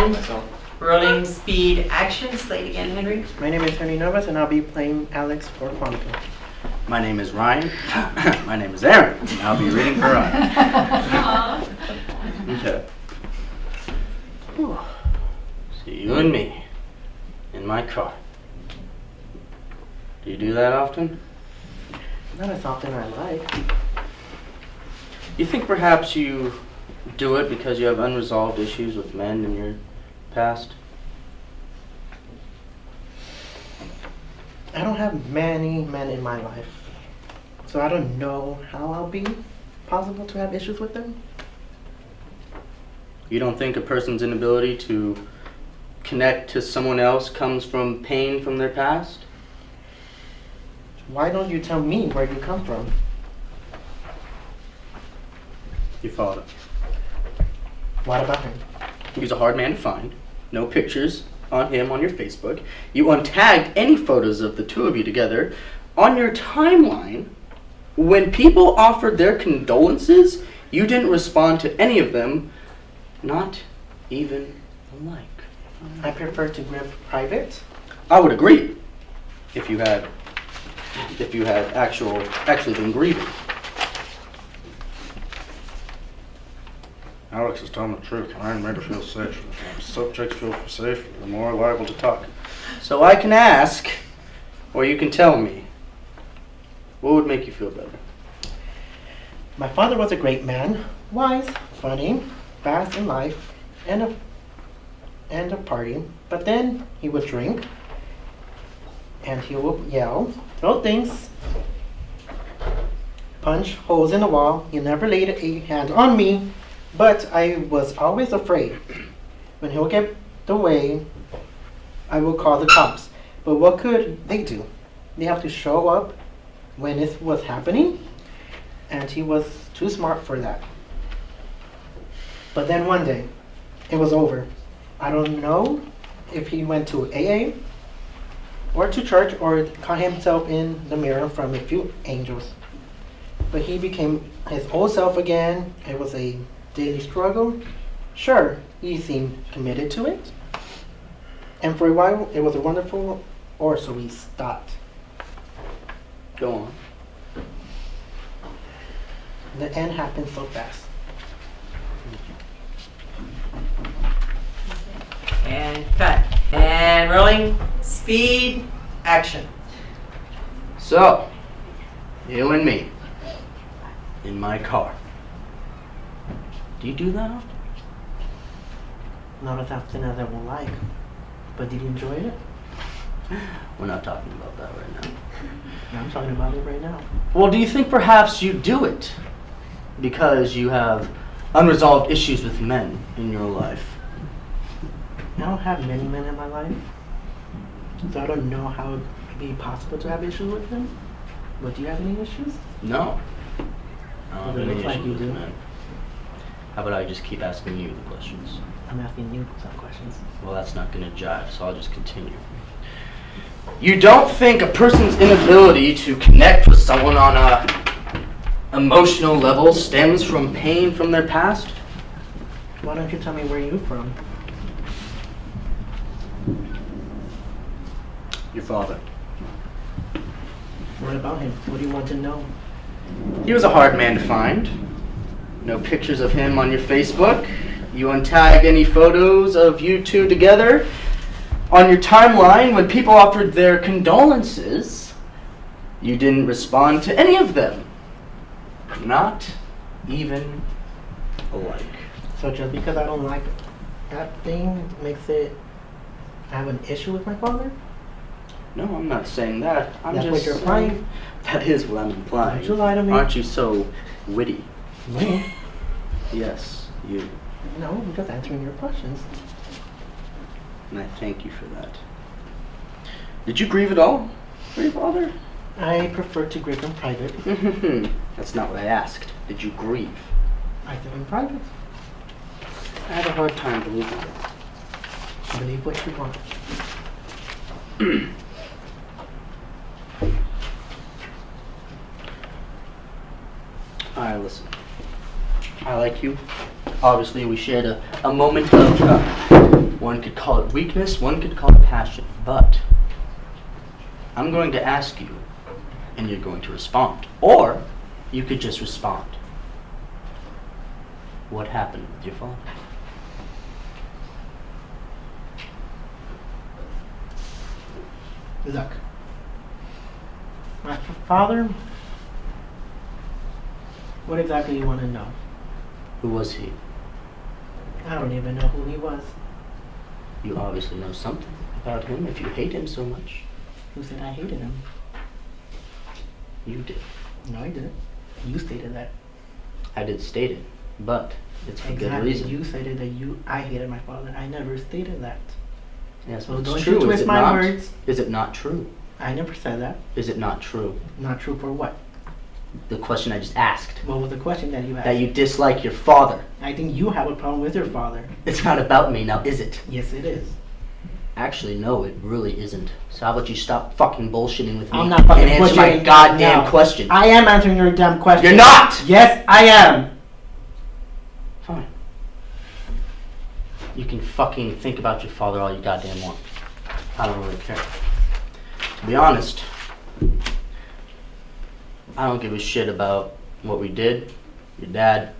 And rolling speed action. Slate again, Henry. My name is Henry Novas, and I'll be playing Alex for Quantum. My name is Ryan. My name is Aaron. And I'll be reading for Ryan. Okay. Whew. So you and me in my car. Do you do that often? Not as often as I like. You think perhaps you do it because you have unresolved issues with men in your past? I don't have many men in my life, so I don't know how I'll be possible to have issues with them. You don't think a person's inability to connect to someone else comes from pain from their past? Why don't you tell me where you come from? Your father. What about him? He's a hard man to find. No pictures on him on your Facebook. You untagged any photos of the two of you together. On your timeline, when people offered their condolences, you didn't respond to any of them, not even a like. I prefer to live private. I would agree if you had actually been grieving. Alex is telling the truth. Ryan made her feel safe. When subjects feel safe, they're more liable to talk. So I can ask, or you can tell me, what would make you feel better? My father was a great man, wise, funny, fast in life, and a party. But then he would drink, and he would yell, throw things, punch holes in the wall. He never laid a hand on me, but I was always afraid. When he would get away, I would call the cops. But what could they do? They have to show up when it was happening, and he was too smart for that. But then one day, it was over. I don't know if he went to AA or to church or caught himself in the mirror from a few angels. But he became his old self again. It was a daily struggle. Sure, he seemed committed to it. And for a while, it was a wonderful, or so we thought. Go on. The end happened so fast. And cut. And rolling speed action. So, you and me in my car. Do you do that often? Not as often as I would like. But did you enjoy it? We're not talking about that right now. I'm talking about it right now. Well, do you think perhaps you do it because you have unresolved issues with men in your life? I don't have many men in my life, so I don't know how it would be possible to have issues with them. But do you have any issues? No. I don't Well, have it any looks like issues you with do. men. How about I just keep asking you the questions? I'm asking you some questions. Well, that's not going to jive, so I'll just continue. You don't think a person's inability to connect with someone on a emotional level stems from pain from their past? Why don't you tell me where you're from? Your father. What about him? What do you want to know? He was a hard man to find. No pictures of him on your Facebook. You untagged any photos of you two together. On your timeline, when people offered their condolences, you didn't respond to any of them. Not even a like. So just because I don't like that thing makes it I have an issue with my father? No, I'm not saying that. I'm That's just what you're implying? That is what I'm implying. Don't you lie to me. Aren't you so witty? Me? Yes, you. No, I'm just answering your questions. And I thank you for that. Did you grieve at all for your father? I prefer to grieve in private. That's not what I asked. Did you grieve? I live in private. I have a hard time believing it. Believe what you want. Alright, listen. I like you. Obviously, we shared a moment of One could call it weakness, one could call it passion, but I'm going to ask you, and you're going to respond. Or you could just respond. What happened with your father? Look, my father. What exactly you want to know? Who was he? I don't even know who he was. You obviously know something about him if you hate him so much. Who said I hated him? You did. No, I didn't. You stated that. I did state it, but it's for good Exactly. reason. You stated that I hated my father. I never stated that. Yes, So but it's don't true. you Is twist it my not? words. Is it not true? I never said that. Is it not true? Not true for what? The question I just asked. What was the question that you asked? That you dislike your father. I think you have a problem with your father. It's not about me now, is it? Yes, it is. Actually, no, it really isn't. So how about you stop fucking bullshitting with me I'm not fucking and answer my bullshitting. goddamn No. question? I am answering your damn question. You're not! Yes, I am. Fine. You can fucking think about your father all you goddamn want. I don't really care. To be honest, I don't give a shit about what we did. Your dad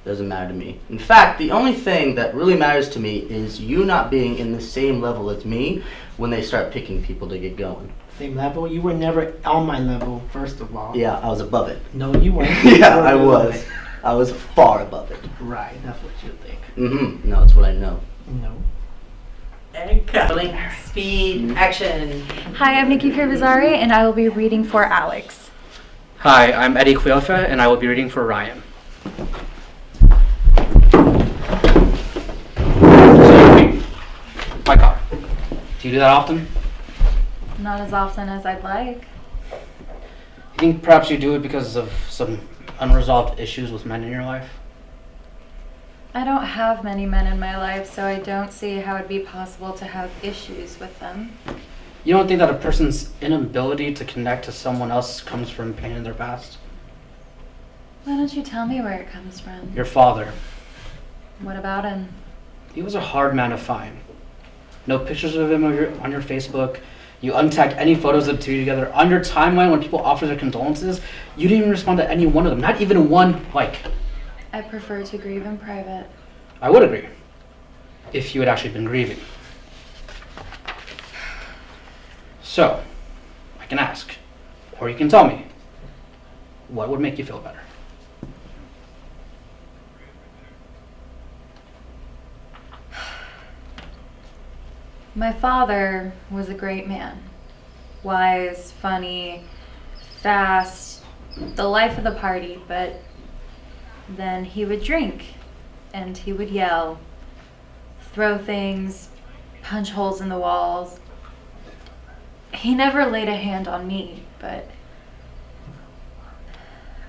doesn't matter to me. In fact, the only thing that really matters to me is you not being in the same level as me when they start picking people to get going. Same level? You were never on my level, first of all. Yeah, I was above it. No, you weren't. Yeah, You were I below was. it. I was far above it. Right, that's what you think. Mm-hmm. No, it's what I know. No. And cuddling, speed, action. Hi, I'm Nikki Pirvazari, and I will be reading for Alex. Hi, I'm Eddie Quilfa, and I will be reading for Ryan. So, my car. Do you do that often? Not as often as I'd like. You think perhaps you do it because of some unresolved issues with men in your life? I don't have many men in my life, so I don't see how it'd be possible to have issues with them. You don't think that a person's inability to connect to someone else comes from pain in their past? Why don't you tell me where it comes from? Your father. What about him? He was a hard man to find. No pictures of him on your Facebook. You untagged any photos of the two together. On your timeline, when people offer their condolences, you didn't even respond to any one of them. Not even one like. I prefer to grieve in private. I would agree. If you had actually been grieving. So, I can ask. Or you can tell me. What would make you feel better? My father was a great man. Wise, funny, fast, the life of the party, but then he would drink and he would yell, throw things, punch holes in the walls. He never laid a hand on me, but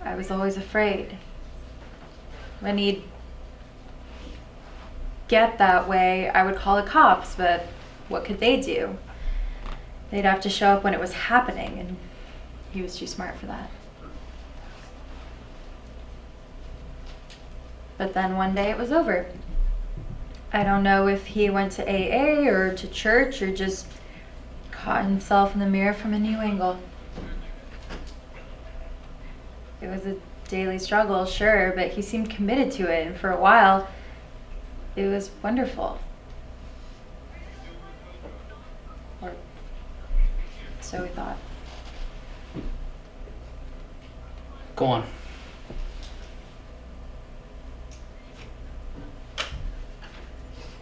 I was always afraid. When he'd get that way, I would call the cops, but what could they do? They'd have to show up when it was happening, and he was too smart for that. But then one day it was over. I don't know if he went to AA or to church or just caught himself in the mirror from a new angle. It was a daily struggle, sure, but he seemed committed to it, and for a while, it was wonderful. Or so we thought. Go on.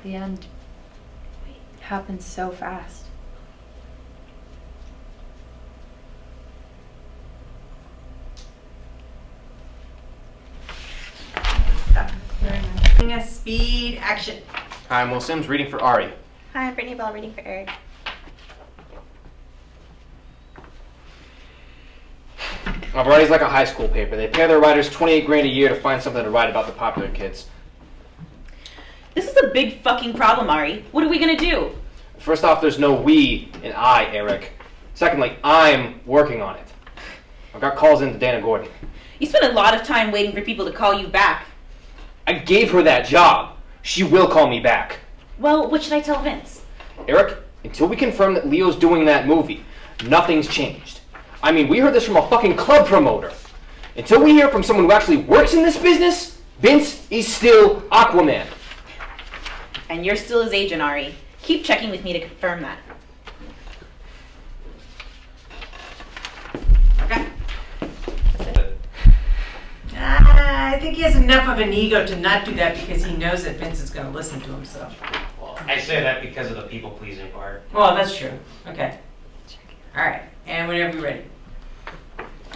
The end happened so fast. Speed, action. Hi, I'm Will Sims, reading for Ari. Hi, I'm Brittany Bell, reading for Eric. Well, Variety's like a high school paper. They pay their writers $28 grand a year to find something to write about the popular kids. This is a big fucking problem, Ari. What are we gonna do? First off, there's no we in I, Eric. Secondly, I'm working on it. I've got calls in to Dana Gordon. You spend a lot of time waiting for people to call you back. I gave her that job. She will call me back. Well, what should I tell Vince? Eric, until we confirm that Leo's doing that movie, nothing's changed. I mean, we heard this from a fucking club promoter. Until we hear from someone who actually works in this business, Vince is still Aquaman. And you're still his agent, Ari. Keep checking with me to confirm that. Okay. I think he has enough of an ego to not do that because he knows that Vince is going to listen to him, so. Well, I say that because of the people-pleasing part. Well, that's true. Okay. All right. And whenever you're ready.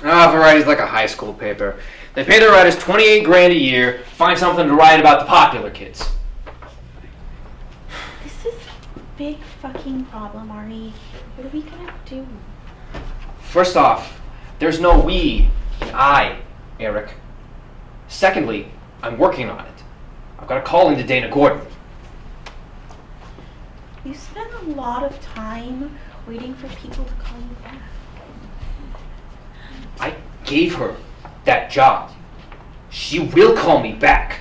Variety's like a high school paper. They pay their writers $28,000 a year, find something to write about the popular kids. This is a big fucking problem, Ari. What are we gonna do? First off, there's no we in I, Eric. Secondly, I'm working on it. I've got to call into Dana Gordon. You spend a lot of time waiting for people to call you back. I gave her that job. She will call me back.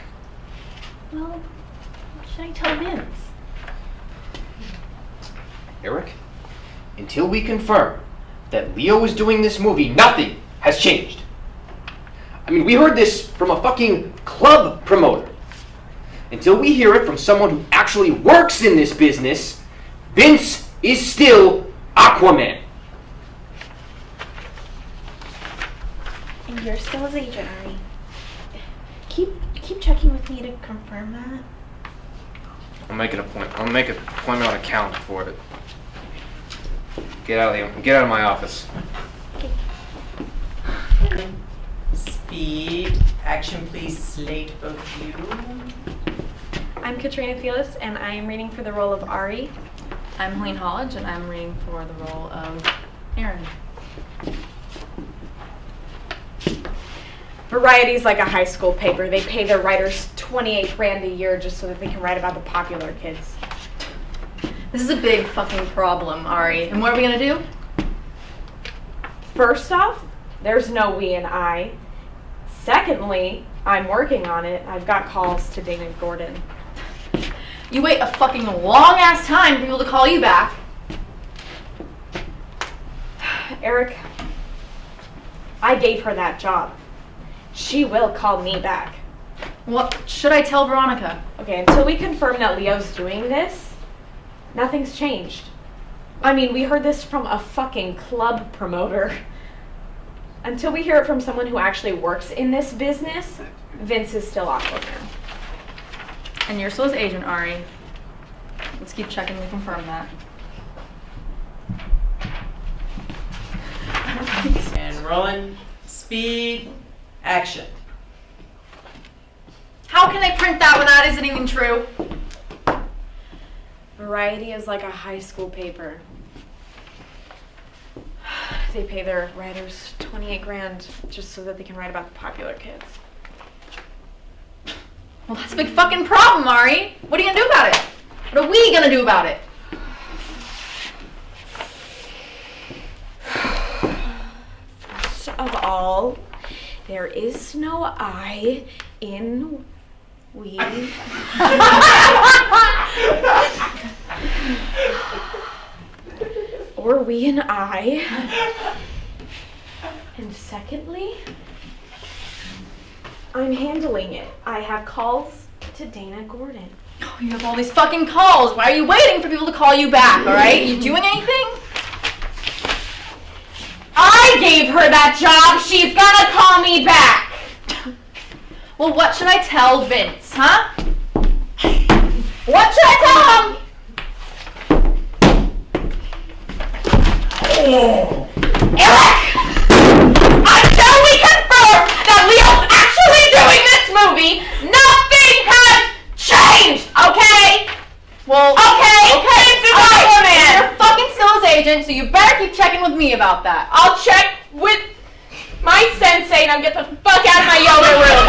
Well, what should I tell Vince? Eric, until we confirm that Leo is doing this movie, nothing has changed. I mean, we heard this from a fucking club promoter. Until we hear it from someone who actually works in this business, Vince is still Aquaman. And you're still his agent, Ari. Keep checking with me to confirm that. I'll make an appointment. I'll make an appointment on a calendar for it. Get out of my office. Speed. Action, please. Slate both of you. I'm Katrina Felix, and I am reading for the role of Ari. I'm Helene Hollage, and I'm reading for the role of Erin. Variety's like a high school paper. They pay their writers $28,000 a year just so that they can write about the popular kids. This is a big fucking problem, Ari. And what are we gonna do? First off, there's no we and I. Secondly, I'm working on it. I've got calls to Dana Gordon. You wait a fucking long ass time for people to call you back. Eric, I gave her that job. She will call me back. What should I tell Veronica? Okay, until we confirm that Leo's doing this, nothing's changed. I mean, we heard this from a fucking club promoter. Until we hear it from someone who actually works in this business, Vince is still Aquaman. And you're still his agent, Ari. Let's keep checking to confirm that. And rolling. Speed. Action. How can I print that when that isn't even true? Variety is like a high school paper. They pay their writers $28,000 just so that they can write about the popular kids. Well, that's a big fucking problem, Ari. What are you gonna do about it? What are we gonna do about it? First of all, there is no I in we. Or we and I. And secondly, I'm handling it. I have calls to Dana Gordon. Oh, you have all these fucking calls. Why are you waiting for people to call you back, alright? You doing anything? I gave her that job. She's gonna call me back. Well, what should I tell Vince, huh? What should I tell him? Eric! Until we confirm that Leo's actually doing this movie, nothing has changed, okay? Well, okay. Vince is Aquaman. You're fucking still his agent, so you better keep checking with me about that. I'll check with my sensei and I'll get the fuck out of my yoga room.